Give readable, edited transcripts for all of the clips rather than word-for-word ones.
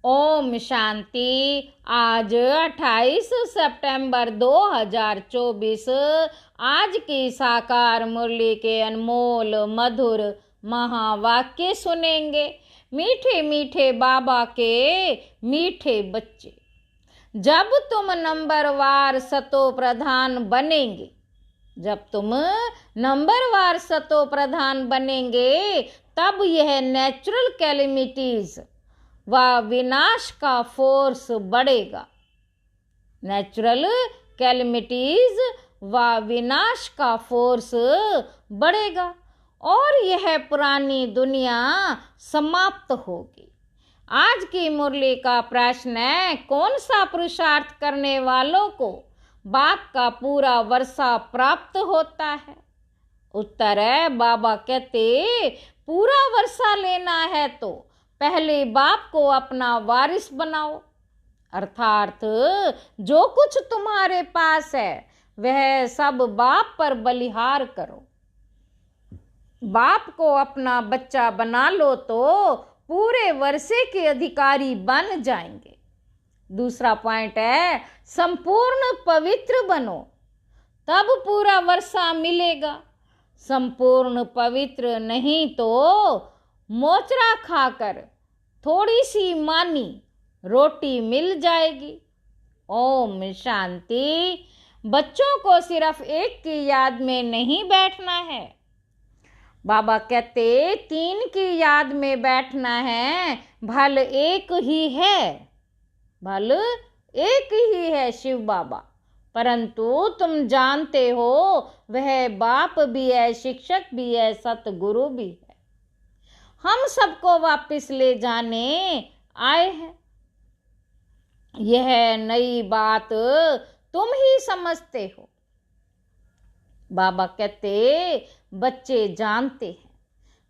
ओम शांति। आज 28 सितंबर 2024 आज की साकार मुरली के अनमोल मधुर महावाक्य सुनेंगे। मीठे मीठे बाबा के मीठे बच्चे, जब तुम नंबरवार सतो प्रधान बनेंगे, जब तुम नंबरवार सतो प्रधान बनेंगे, तब यह नेचुरल कैलेमिटीज व विनाश का फोर्स बढ़ेगा। नेचुरल कैलेमिटीज व विनाश का फोर्स बढ़ेगा और यह पुरानी दुनिया समाप्त होगी। आज की मुरली का प्रश्न है, कौन सा पुरुषार्थ करने वालों को बाप का पूरा वर्षा प्राप्त होता है? उत्तर है, बाबा कहते पूरा वर्षा लेना है तो पहले बाप को अपना वारिस बनाओ, अर्थात जो कुछ तुम्हारे पास है वह सब बाप पर बलिहार करो। बाप को अपना बच्चा बना लो तो पूरे वर्षे के अधिकारी बन जाएंगे। दूसरा पॉइंट है, संपूर्ण पवित्र बनो, तब पूरा वर्षा मिलेगा। संपूर्ण पवित्र नहीं तो मोचरा खाकर थोड़ी सी मानी रोटी मिल जाएगी। ओम शांति। बच्चों को सिर्फ एक की याद में नहीं बैठना है, बाबा कहते 3 की याद में बैठना है। भल एक ही है, भल एक ही है शिव बाबा, परंतु तुम जानते हो वह बाप भी है, शिक्षक भी है, सतगुरु भी है। हम सबको वापस ले जाने आए हैं। यह नई बात तुम ही समझते हो। बाबा कहते बच्चे जानते हैं,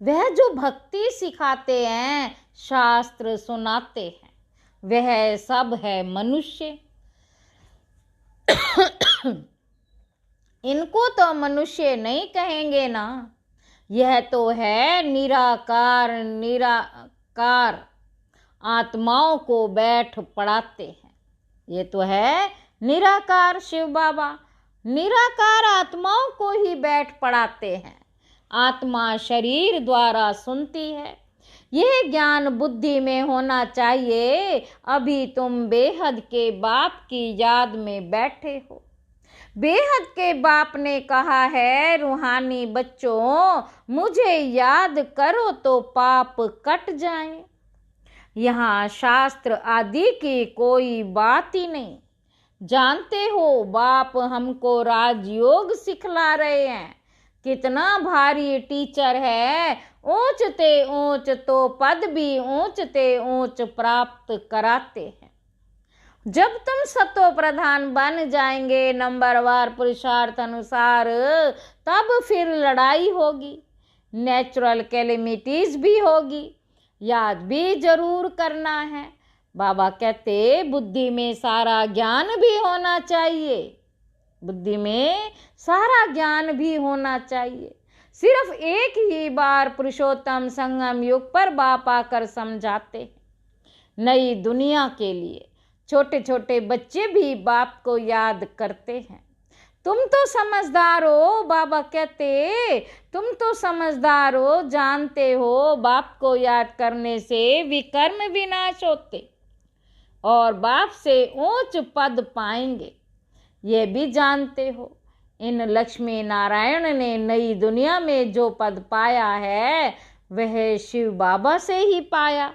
वह जो भक्ति सिखाते हैं, शास्त्र सुनाते हैं, वह सब है मनुष्य। इनको तो मनुष्य नहीं कहेंगे ना, यह तो है निराकार। निराकार आत्माओं को बैठ पढ़ाते हैं। ये तो है निराकार शिव बाबा, निराकार आत्माओं को ही बैठ पढ़ाते हैं। आत्मा शरीर द्वारा सुनती है। यह ज्ञान बुद्धि में होना चाहिए। अभी तुम बेहद के बाप की याद में बैठे हो। बेहद के बाप ने कहा है, रूहानी बच्चों मुझे याद करो तो पाप कट जाएं। यहाँ शास्त्र आदि की कोई बात ही नहीं। जानते हो बाप हमको राजयोग सिखला रहे हैं। कितना भारी टीचर है। ऊंचते ऊंच तो पद भी ऊंचते ऊंच प्राप्त कराते हैं। जब तुम सतो प्रधान बन जाएंगे नंबरवार पुरुषार्थ अनुसार, तब फिर लड़ाई होगी, नेचुरल कैलेमिटीज भी होगी। याद भी जरूर करना है। बाबा कहते बुद्धि में सारा ज्ञान भी होना चाहिए। बुद्धि में सारा ज्ञान भी होना चाहिए। सिर्फ एक ही बार पुरुषोत्तम संगम युग पर बाप आकर समझाते हैं। नई दुनिया के लिए छोटे छोटे बच्चे भी बाप को याद करते हैं। तुम तो समझदार हो, बाबा कहते तुम तो समझदार हो, जानते हो बाप को याद करने से विकर्म विनाश होते और बाप से ऊंच पद पाएंगे। ये भी जानते हो इन लक्ष्मी नारायण ने नई दुनिया में जो पद पाया है वह शिव बाबा से ही पाया।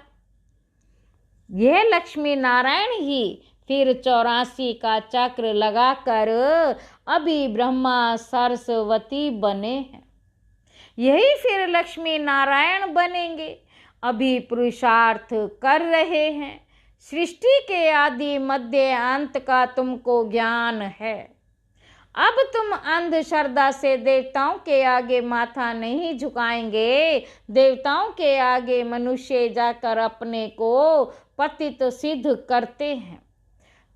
यह लक्ष्मी नारायण ही फिर 84 का चक्र लगाकर अभी ब्रह्मा सरस्वती बने हैं। यही फिर लक्ष्मी नारायण बनेंगे। अभी पुरुषार्थ कर रहे हैं। सृष्टि के आदि मध्य अंत का तुमको ज्ञान है। अब तुम अंधश्रद्धा से देवताओं के आगे माथा नहीं झुकाएंगे। देवताओं के आगे मनुष्य जाकर अपने को पतित सिद्ध करते हैं।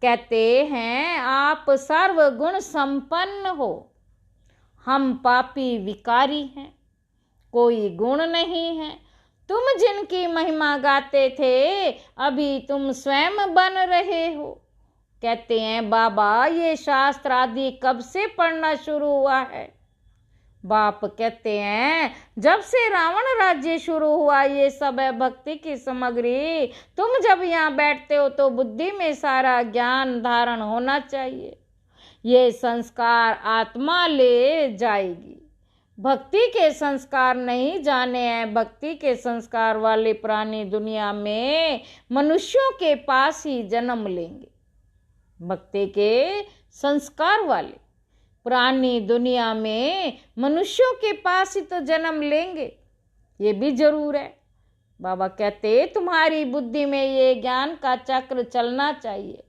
कहते हैं आप सर्वगुण संपन्न हो, हम पापी विकारी हैं, कोई गुण नहीं है। तुम जिनकी महिमा गाते थे अभी तुम स्वयं बन रहे हो। कहते हैं बाबा ये शास्त्र आदि कब से पढ़ना शुरू हुआ है? बाप कहते हैं जब से रावण राज्य शुरू हुआ ये सब है भक्ति की सामग्री। तुम जब यहाँ बैठते हो तो बुद्धि में सारा ज्ञान धारण होना चाहिए। ये संस्कार आत्मा ले जाएगी। भक्ति के संस्कार नहीं जाने हैं। भक्ति के संस्कार वाले प्राणी दुनिया में मनुष्यों के पास ही जन्म लेंगे। भक्ति के संस्कार वाले प्राणी दुनिया में मनुष्यों के पास ही तो जन्म लेंगे, ये भी जरूर है। बाबा कहते तुम्हारी बुद्धि में ये ज्ञान का चक्र चलना चाहिए।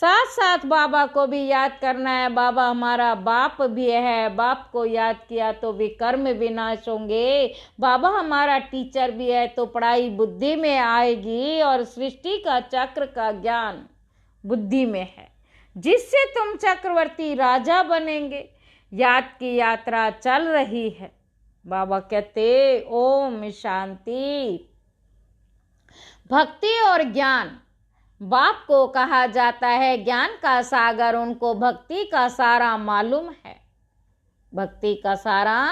साथ साथ बाबा को भी याद करना है। बाबा हमारा बाप भी है, बाप को याद किया तो विकर्म विनाश होंगे। बाबा हमारा टीचर भी है तो पढ़ाई बुद्धि में आएगी और सृष्टि का चक्र का ज्ञान बुद्धि में है, जिससे तुम चक्रवर्ती राजा बनेंगे। याद की यात्रा चल रही है। बाबा कहते ओम शांति। भक्ति और ज्ञान बाप को कहा जाता है ज्ञान का सागर। उनको भक्ति का सारा मालूम है। भक्ति का सारा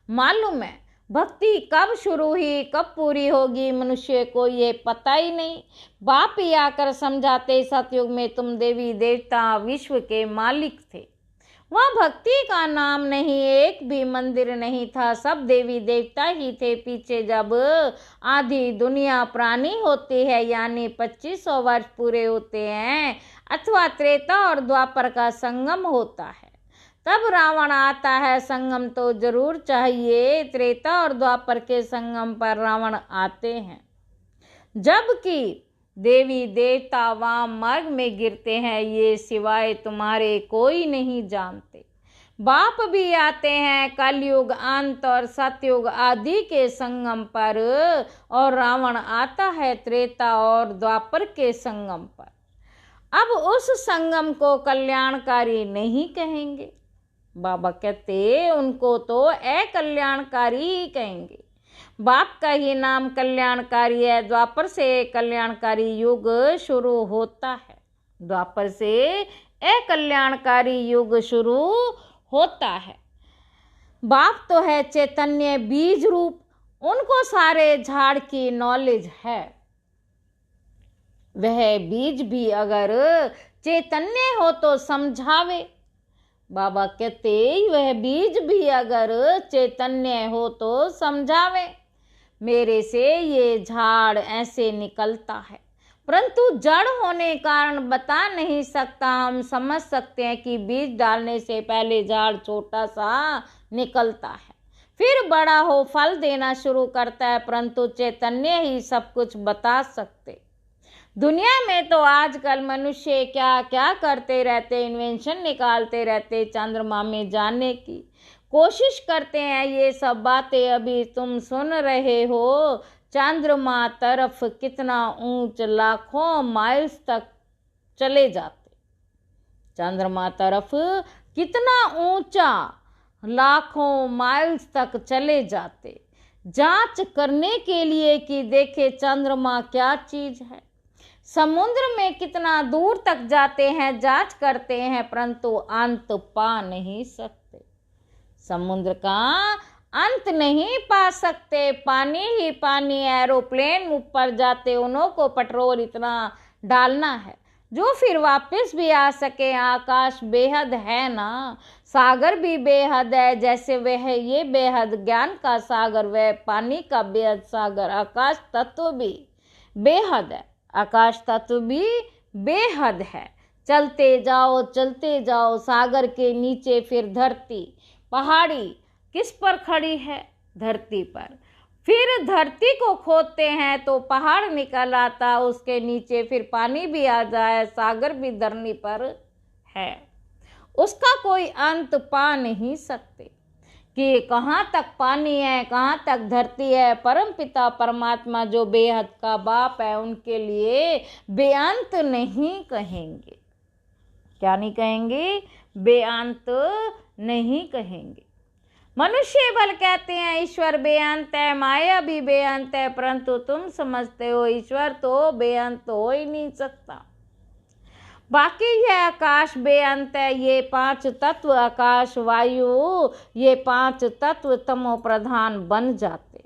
मालूम है। भक्ति कब शुरू हुई कब पूरी होगी मनुष्य को ये पता ही नहीं। बाप ही आकर समझाते सतयुग में तुम देवी देवता विश्व के मालिक थे। वहाँ भक्ति का नाम नहीं, एक भी मंदिर नहीं था, सब देवी देवता ही थे। पीछे जब आधी दुनिया प्राणी होती है यानी 2500 वर्ष पूरे होते हैं अथवा त्रेता और द्वापर का संगम होता है तब रावण आता है। संगम तो जरूर चाहिए। त्रेता और द्वापर के संगम पर रावण आते हैं, जबकि देवी देवता वाम मार्ग में गिरते हैं। ये सिवाय तुम्हारे कोई नहीं जानते। बाप भी आते हैं कलयुग अंत और सतयुग आदि के संगम पर, और रावण आता है त्रेता और द्वापर के संगम पर। अब उस संगम को कल्याणकारी नहीं कहेंगे। बाबा कहते उनको तो अकल्याणकारी ही कहेंगे। बाप का ही नाम कल्याणकारी है। द्वापर से कल्याणकारी युग शुरू होता है। द्वापर से अकल्याणकारी युग शुरू होता है। बाप तो है चैतन्य बीज रूप, उनको सारे झाड़ की नॉलेज है। वह बीज भी अगर चैतन्य हो तो समझावे। बाबा कहते वह बीज भी अगर चैतन्य हो तो समझावे। मेरे से ये झाड़ ऐसे निकलता है, परंतु जड़ होने कारण बता नहीं सकता। हम समझ सकते हैं कि बीज डालने से पहले झाड़ छोटा सा निकलता है, फिर बड़ा हो फल देना शुरू करता है, परंतु चैतन्य ही सब कुछ बता सकते। दुनिया में तो आजकल मनुष्य क्या क्या करते रहते, इन्वेंशन निकालते रहते, चंद्रमा में जाने की कोशिश करते हैं। ये सब बातें अभी तुम सुन रहे हो। चंद्रमा तरफ कितना ऊंच लाखों माइल्स तक चले जाते। चंद्रमा तरफ कितना ऊंचा लाखों माइल्स तक चले जाते, जांच करने के लिए कि देखे चंद्रमा क्या चीज है। समुद्र में कितना दूर तक जाते हैं, जांच करते हैं, परंतु अंत पा नहीं सकते। समुद्र का अंत नहीं पा सकते। पानी ही पानी। एरोप्लेन ऊपर जाते, उन्हों को पेट्रोल इतना डालना है जो फिर वापस भी आ सके। आकाश बेहद है ना, सागर भी बेहद है। जैसे वह ये बेहद ज्ञान का सागर, वह पानी का बेहद सागर। आकाश तत्व भी बेहद है। आकाश तत्व भी बेहद है। चलते जाओ सागर के नीचे फिर धरती। पहाड़ी किस पर खड़ी है? धरती पर। फिर धरती को खोदते हैं तो पहाड़ निकल आता, उसके नीचे फिर पानी भी आ जाए, सागर भी धरनी पर है। उसका कोई अंत पा नहीं सकते कि कहाँ तक पानी है, कहाँ तक धरती है। परम पिता परमात्मा जो बेहद का बाप है, उनके लिए बेअंत नहीं कहेंगे। क्या नहीं कहेंगे? बेअंत नहीं कहेंगे। मनुष्य बल कहते हैं ईश्वर बेअंत है, माया भी बेअंत है, परंतु तुम समझते हो ईश्वर तो बेअंत हो ही नहीं सकता। बाकी यह आकाश बेअंत है। ये 5 तत्व आकाश वायु, ये 5 तत्व तमो प्रधान बन जाते।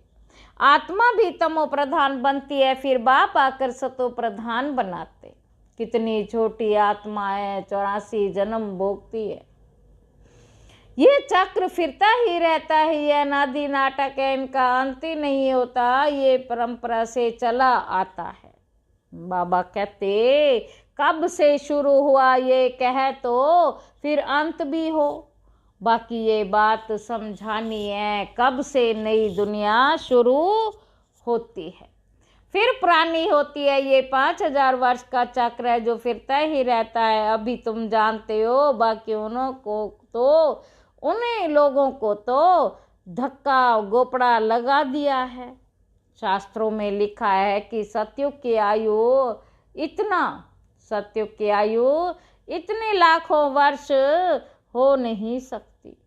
आत्मा भी तमो प्रधान बनती है, फिर बाप आकर सतो प्रधान बनाते। कितनी छोटी आत्मा है, 84 जन्म भोगती है। ये चक्र फिरता ही रहता है, यह अनादि नाटक है, इनका अंत ही नहीं होता, ये परंपरा से चला आता है। बाबा कहते कब से शुरू हुआ ये कहे तो फिर अंत भी हो। बाकी ये बात समझानी है, कब से नई दुनिया शुरू होती है, फिर पुरानी होती है। ये 5000 वर्ष का चक्र है जो फिरता ही रहता है। अभी तुम जानते हो, बाकी उन्हीं लोगों को तो धक्का गोपड़ा लगा दिया है। शास्त्रों में लिखा है कि सतयुग की आयु इतने लाखों वर्ष हो नहीं सकती,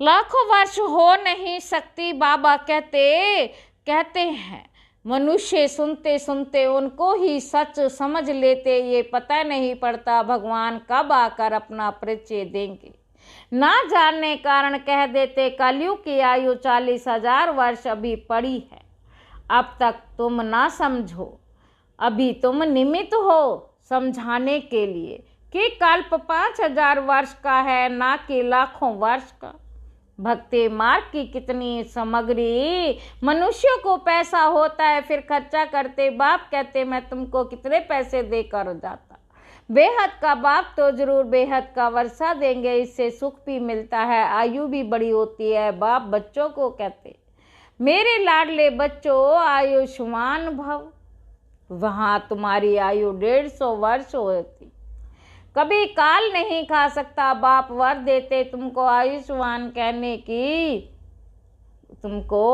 लाखों वर्ष हो नहीं सकती। बाबा कहते हैं मनुष्य सुनते सुनते उनको ही सच समझ लेते, ये पता नहीं पड़ता भगवान कब आकर अपना परिचय देंगे। ना जानने कारण कह देते कलयुग की आयु 40,000 वर्ष अभी पड़ी है। अब तक तुम ना समझो, अभी तुम निमित्त हो समझाने के लिए कि कल्प 5000 वर्ष का है, ना कि लाखों वर्ष का। भक्ति मार्ग की कितनी सामग्री, मनुष्यों को पैसा होता है फिर खर्चा करते। बाप कहते मैं तुमको कितने पैसे देकर जाता। बेहद का बाप तो जरूर बेहद का वर्षा देंगे, इससे सुख भी मिलता है, आयु भी बड़ी होती है। बाप बच्चों को कहते मेरे लाडले बच्चों आयुष्मान भव। वहां तुम्हारी आयु 150 वर्ष होती, कभी काल नहीं खा सकता। बाप वर देते तुमको आयुष्मान कहने की, तुमको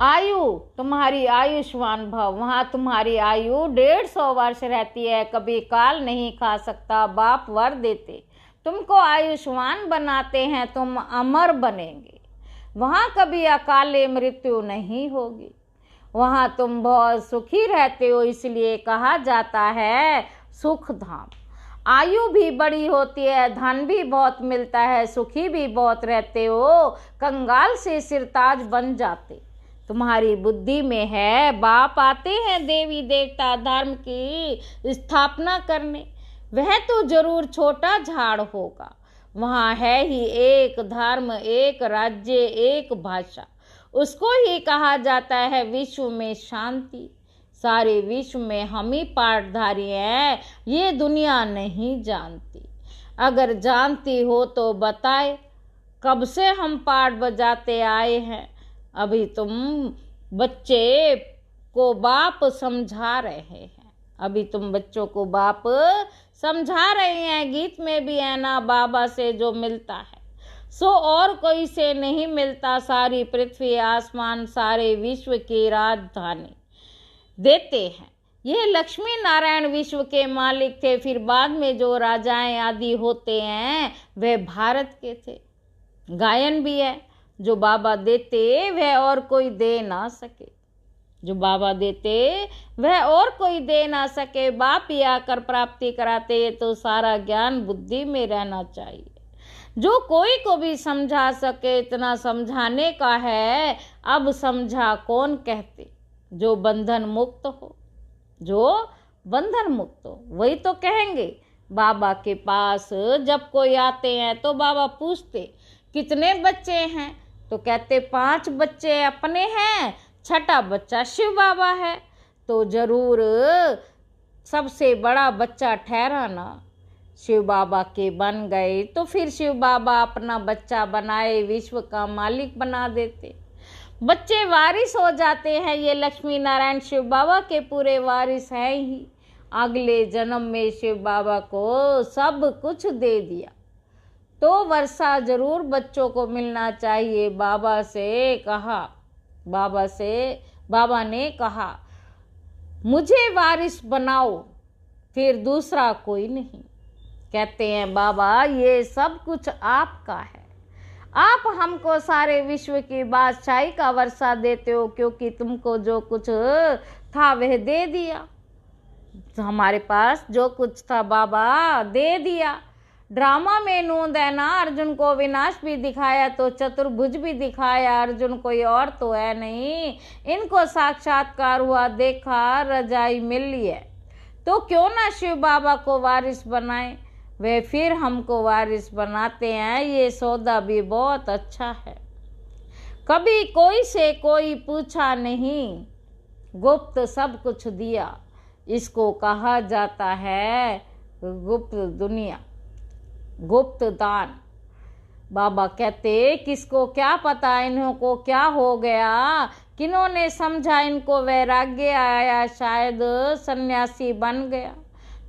आयु तुम्हारी आयुष्मान भव। वहां तुम्हारी आयु 150 वर्ष रहती है, कभी काल नहीं खा सकता। बाप वर देते तुमको आयुष्मान बनाते हैं, तुम अमर बनेंगे। वहां कभी अकाले मृत्यु नहीं होगी, वहां तुम बहुत सुखी रहते हो, इसलिए कहा जाता है सुख धाम। आयु भी बड़ी होती है, धन भी बहुत मिलता है, सुखी भी बहुत रहते हो, कंगाल से सिरताज बन जाते। तुम्हारी बुद्धि में है, बाप आते हैं देवी देवता धर्म की स्थापना करने, वह तो जरूर छोटा झाड़ होगा। वहाँ है ही एक धर्म, एक राज्य, एक भाषा, उसको ही कहा जाता है विश्व में शांति। सारे विश्व में हम ही पाठधारी हैं, ये दुनिया नहीं जानती। अगर जानती हो तो बताए, कब से हम पाठ बजाते आए हैं। अभी तुम बच्चे को बाप समझा रहे हैं, अभी तुम बच्चों को बाप समझा रहे हैं। गीत में भी है ना, बाबा से जो मिलता है सो और कोई से नहीं मिलता। सारी पृथ्वी आसमान सारे विश्व की राजधानी देते हैं। ये लक्ष्मी नारायण विश्व के मालिक थे, फिर बाद में जो राजाएं आदि होते हैं वे भारत के थे। गायन भी है, जो बाबा देते वह और कोई दे ना सके, जो बाबा देते वह और कोई दे ना सके। बाप ही आकर प्राप्ति कराते, तो सारा ज्ञान बुद्धि में रहना चाहिए। जो कोई को भी समझा सके, इतना समझाने का है। अब समझा कौन कहते, जो बंधन मुक्त हो, जो बंधन मुक्त हो वही तो कहेंगे। बाबा के पास जब कोई आते हैं तो बाबा पूछते कितने बच्चे हैं, तो कहते 5 बच्चे अपने हैं, 6ठा बच्चा शिव बाबा है। तो जरूर सबसे बड़ा बच्चा ठहराना, शिव बाबा के बन गए तो फिर शिव बाबा अपना बच्चा बनाए, विश्व का मालिक बना देते। बच्चे वारिस हो जाते हैं। ये लक्ष्मी नारायण शिव बाबा के पूरे वारिस हैं ही। अगले जन्म में शिव बाबा को सब कुछ दे दिया तो वर्षा जरूर बच्चों को मिलना चाहिए। बाबा ने कहा मुझे वारिस बनाओ, फिर दूसरा कोई नहीं। कहते हैं बाबा ये सब कुछ आपका है, आप हमको सारे विश्व की बादशाही का वर्षा देते हो, क्योंकि तुमको जो कुछ था वह दे दिया। हमारे पास जो कुछ था बाबा दे दिया। ड्रामा में नूंद है ना, अर्जुन को विनाश भी दिखाया तो चतुर्भुज भी दिखाया। अर्जुन कोई और तो है नहीं, इनको साक्षात्कार हुआ, देखा, रजाई मिली है। तो क्यों ना शिव बाबा को वारिस बनाए, वे फिर हमको वारिस बनाते हैं। ये सौदा भी बहुत अच्छा है। कभी कोई से कोई पूछा नहीं, गुप्त सब कुछ दिया, इसको कहा जाता है गुप्त दुनिया, गुप्त दान। बाबा कहते किसको क्या पता इन्हों को क्या हो गया, किन्होंने समझा इनको वैराग्य आया, शायद सन्यासी बन गया।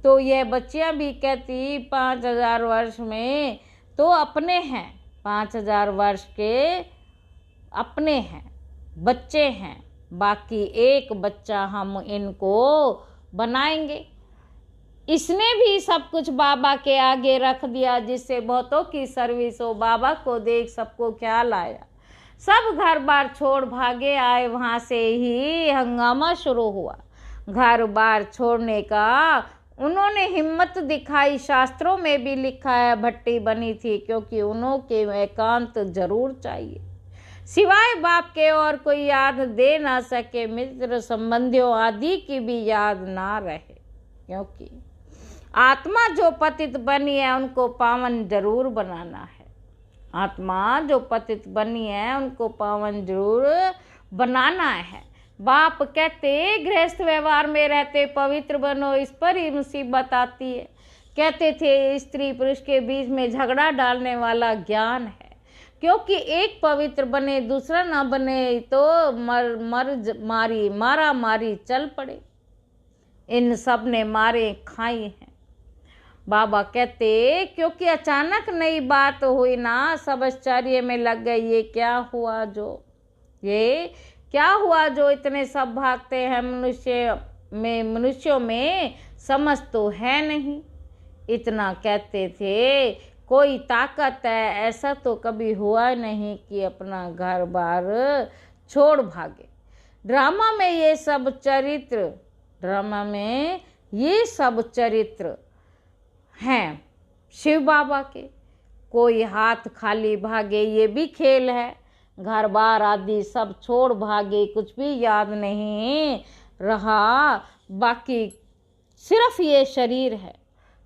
तो ये बच्चियां भी कहती 5000 वर्ष में तो अपने हैं, 5000 वर्ष के अपने हैं, बच्चे हैं, बाकी एक बच्चा हम इनको बनाएंगे। इसने भी सब कुछ बाबा के आगे रख दिया, जिससे बहुतों की सर्विस हो। बाबा को देख सबको ख्याल आया, सब घर बार छोड़ भागे आए। वहाँ से ही हंगामा शुरू हुआ। घर बार छोड़ने का उन्होंने हिम्मत दिखाई। शास्त्रों में भी लिखा है भट्टी बनी थी, क्योंकि उन्हों के एकांत जरूर चाहिए, सिवाय बाप के और कोई याद दे ना सके, मित्र संबंधियों आदि की भी याद ना रहे। क्योंकि आत्मा जो पतित बनी है उनको पावन जरूर बनाना है। आत्मा जो पतित बनी है उनको पावन जरूर बनाना है। बाप कहते गृहस्थ व्यवहार में रहते पवित्र बनो, इस पर ही मुसीबत आती है। कहते थे स्त्री पुरुष के बीच में झगड़ा डालने वाला ज्ञान है, क्योंकि एक पवित्र बने दूसरा ना बने तो मारा मारी चल पड़े। इन सब ने मारे खाई हैं। बाबा कहते क्योंकि अचानक नई बात हुई ना, सब आश्चर्य में लग गए। ये क्या हुआ जो इतने सब भागते हैं, मनुष्यों में समझ तो है नहीं। इतना कहते थे कोई ताकत है, ऐसा तो कभी हुआ नहीं कि अपना घर बार छोड़ भागे। ड्रामा में ये सब चरित्र हैं शिव बाबा के। कोई हाथ खाली भागे, ये भी खेल है। घर बार आदि सब छोड़ भागे, कुछ भी याद नहीं रहा, बाकी सिर्फ ये शरीर है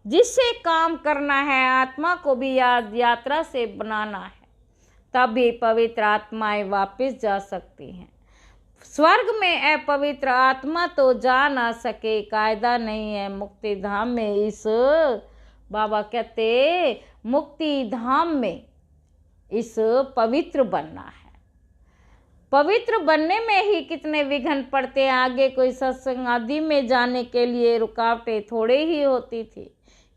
जिससे काम करना है। आत्मा को भी यात्रा से बनाना है, तभी पवित्र आत्माएं वापस जा सकती हैं। स्वर्ग में अपवित्र आत्मा तो जा ना सके, कायदा नहीं है। मुक्ति धाम में इस बाबा कहते मुक्ति धाम में इस पवित्र बनना है। पवित्र बनने में ही कितने विघ्न पड़ते हैं। आगे कोई सत्संग आदि में जाने के लिए रुकावटें थोड़े ही होती थी।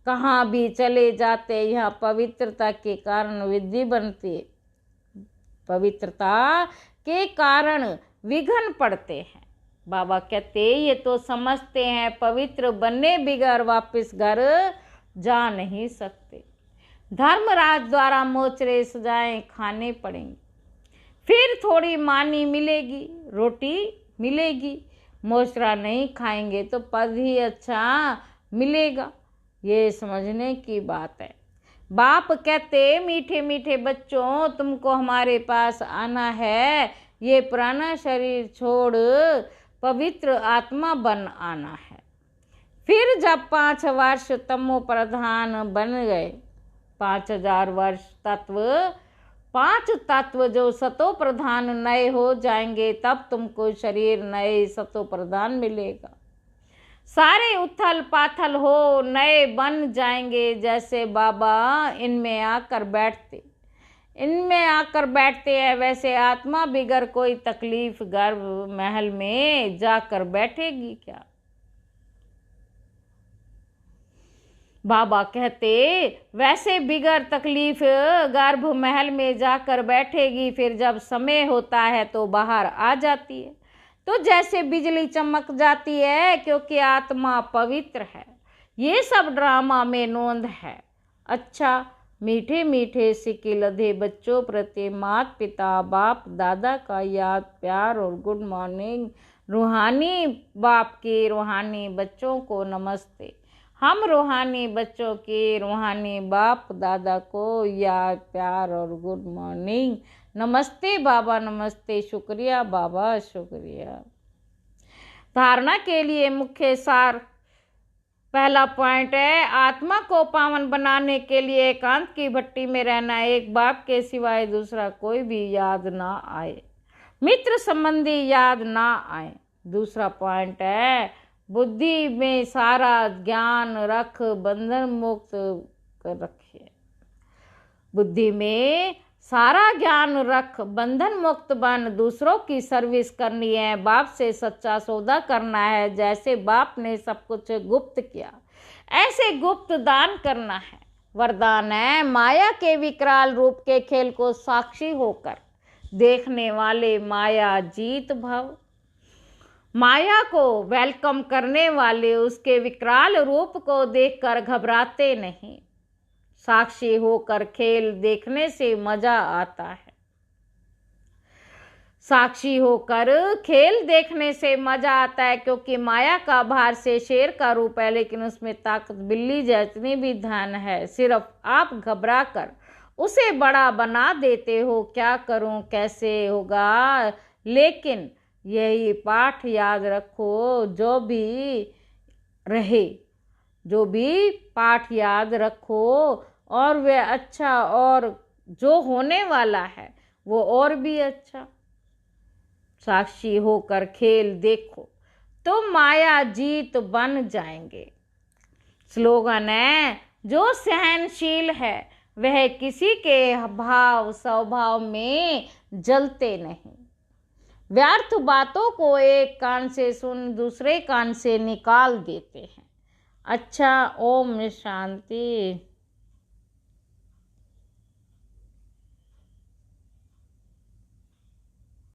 कहाँ भी चले जाते, यहाँ पवित्रता के कारण विधि बनती है, पवित्रता के कारण विघ्न पड़ते हैं। बाबा कहते ये तो समझते हैं पवित्र बनने बिगैर वापस घर जा नहीं सकते। धर्मराज द्वारा मोचरे सजाएं खाने पड़ेंगे, फिर थोड़ी मानी मिलेगी, रोटी मिलेगी। मोचरा नहीं खाएंगे तो पद ही अच्छा मिलेगा। ये समझने की बात है। बाप कहते मीठे मीठे बच्चों तुमको हमारे पास आना है, ये पुराना शरीर छोड़ पवित्र आत्मा बन आना है। फिर जब 5 वर्ष तमो प्रधान बन गए, 5000 वर्ष 5 तत्व जो सतो प्रधान नए हो जाएंगे, तब तुमको शरीर नए सतो प्रधान मिलेगा। सारे उथल पाथल हो नए बन जाएंगे, जैसे बाबा इनमें आकर बैठते हैं, वैसे आत्मा बिगर कोई तकलीफ गर्भ महल में जाकर बैठेगी क्या। बाबा कहते वैसे बिगर तकलीफ गर्भ महल में जाकर बैठेगी, फिर जब समय होता है तो बाहर आ जाती है। तो जैसे बिजली चमक जाती है, क्योंकि आत्मा पवित्र है। ये सब ड्रामा में नोंद है। अच्छा, मीठे मीठे सिक्के लधे बच्चों प्रति माता पिता बाप दादा का याद प्यार और गुड मॉर्निंग। रूहानी बाप के रूहानी बच्चों को नमस्ते। हम रूहानी बच्चों के रूहानी बाप दादा को याद प्यार और गुड मॉर्निंग। नमस्ते बाबा, नमस्ते, शुक्रिया बाबा, शुक्रिया। धारणा के लिए मुख्य सार, पहला पॉइंट है, आत्मा को पावन बनाने के लिए एकांत की भट्टी में रहना, एक बाप के सिवाय दूसरा कोई भी याद ना आए, मित्र संबंधी याद ना आए। दूसरा पॉइंट है, बुद्धि में सारा ज्ञान रख बंधन मुक्त कर रखिए। बुद्धि में सारा ज्ञान रख बंधन मुक्त बन। दूसरों की सर्विस करनी है, बाप से सच्चा सौदा करना है। जैसे बाप ने सब कुछ गुप्त किया, ऐसे गुप्त दान करना है। वरदान है, माया के विकराल रूप के खेल को साक्षी होकर देखने वाले माया जीत भव। माया को वेलकम करने वाले उसके विकराल रूप को देखकर घबराते नहीं। साक्षी होकर खेल देखने से मजा आता है। साक्षी होकर खेल देखने से मजा आता है, क्योंकि माया का बाहर से शेर का रूप है, लेकिन उसमें ताकत बिल्ली जितनी भी धन है। सिर्फ आप घबरा कर उसे बड़ा बना देते हो। क्या करूं, कैसे होगा, लेकिन यही पाठ याद रखो, जो भी पाठ याद रखो, और वह अच्छा, और जो होने वाला है वो और भी अच्छा। साक्षी होकर खेल देखो तो माया जीत बन जाएंगे। स्लोगन है, जो सहनशील है वह किसी के भाव स्वभाव में जलते नहीं। व्यर्थ बातों को एक कान से सुन दूसरे कान से निकाल देते हैं। अच्छा, ओम शांति।